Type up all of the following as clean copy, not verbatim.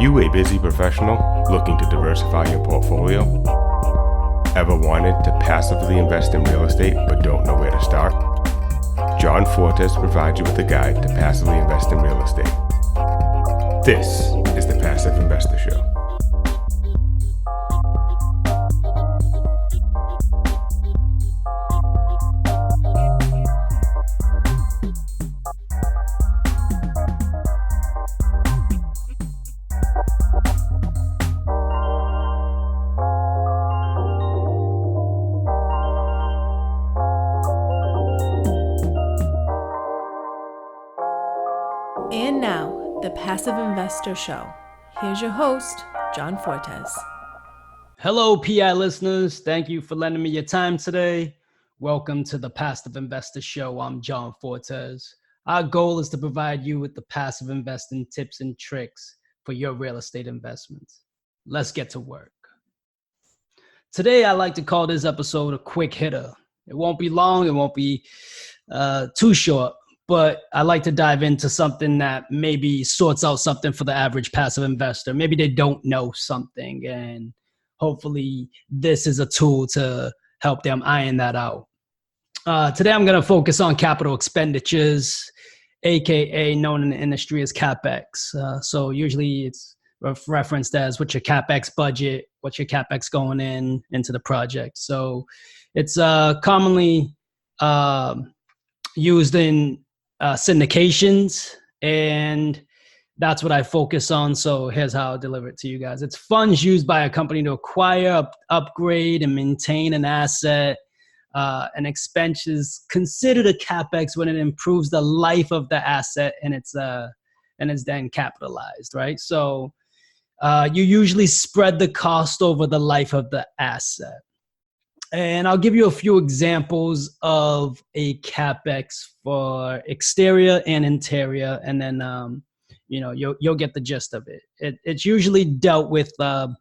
you a busy professional looking to diversify your portfolio? Ever wanted to passively invest in real estate but don't know where to start? John Fortes provides you with a guide to passively invest in real estate. This is the Passive Investor Show. And now, the Passive Investor Show. Here's your host, John Fortes. Hello, PI listeners. Thank you for lending me your time today. Welcome to the Passive Investor Show. I'm John Fortes. Our goal is to provide you with the passive investing tips and tricks for your real estate investments. Let's get to work. Today, I like to call this episode a quick hitter. It won't be long. It won't be too short. But I like to dive into something that maybe sorts out something for the average passive investor. Maybe they don't know something, and hopefully this is a tool to help them iron that out. Today, I'm going to focus on capital expenditures, aka known in the industry as CapEx. So usually it's referenced as what's your CapEx budget, what's your CapEx going into the project. So it's commonly used in syndications, and that's what I focus on. So here's how I'll deliver it to you guys. It's funds used by a company to acquire, upgrade, and maintain an asset. And expenses considered a CapEx when it improves the life of the asset and it's then capitalized, right? So you usually spread the cost over the life of the asset. And I'll give you a few examples of a CapEx for exterior and interior, and then you'll get the gist of it. It's usually dealt with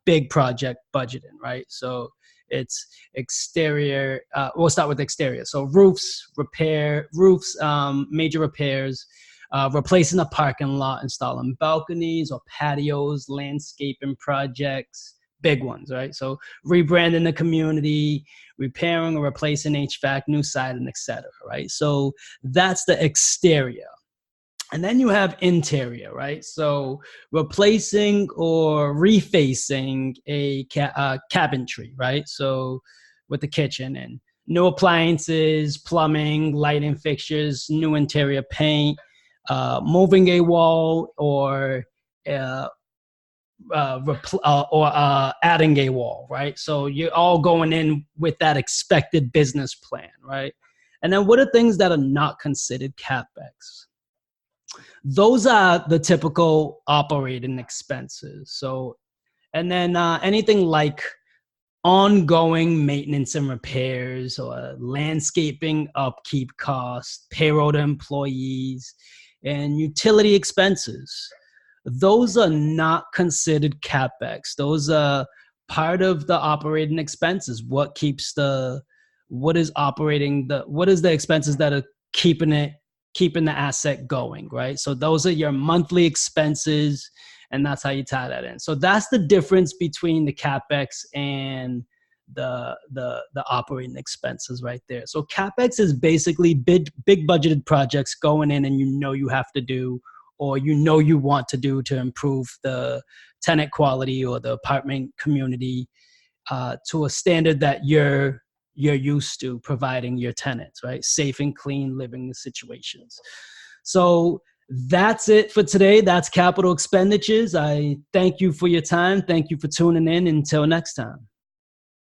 big project budgeting, right? So it's exterior. We'll start with exterior. So roofs, major repairs, replacing a parking lot, installing balconies or patios, landscaping projects. Big ones, right? So rebranding the community, repairing or replacing HVAC, new siding, etc. Right? So that's the exterior. And then you have interior, right? So replacing or refacing a cabinetry, right? So with the kitchen and new appliances, plumbing, lighting fixtures, new interior paint, moving a wall or adding a wall, right? So you're all going in with that expected business plan, right? And then what are things that are not considered CapEx? Those are the typical operating expenses. So, and then anything like ongoing maintenance and repairs or landscaping upkeep costs, payroll to employees, and utility expenses. Those are not considered CapEx. Those are part of the operating expenses. What is the expenses that are keeping the asset going, right? So those are your monthly expenses, and that's how you tie that in. So that's the difference between the CapEx and the operating expenses right there. So CapEx is basically big budgeted projects going in, and you have to do, or you want to do to improve the tenant quality or the apartment community to a standard that you're used to providing your tenants, right? Safe and clean living situations. So that's it for today. That's capital expenditures. I thank you for your time. Thank you for tuning in. Until next time.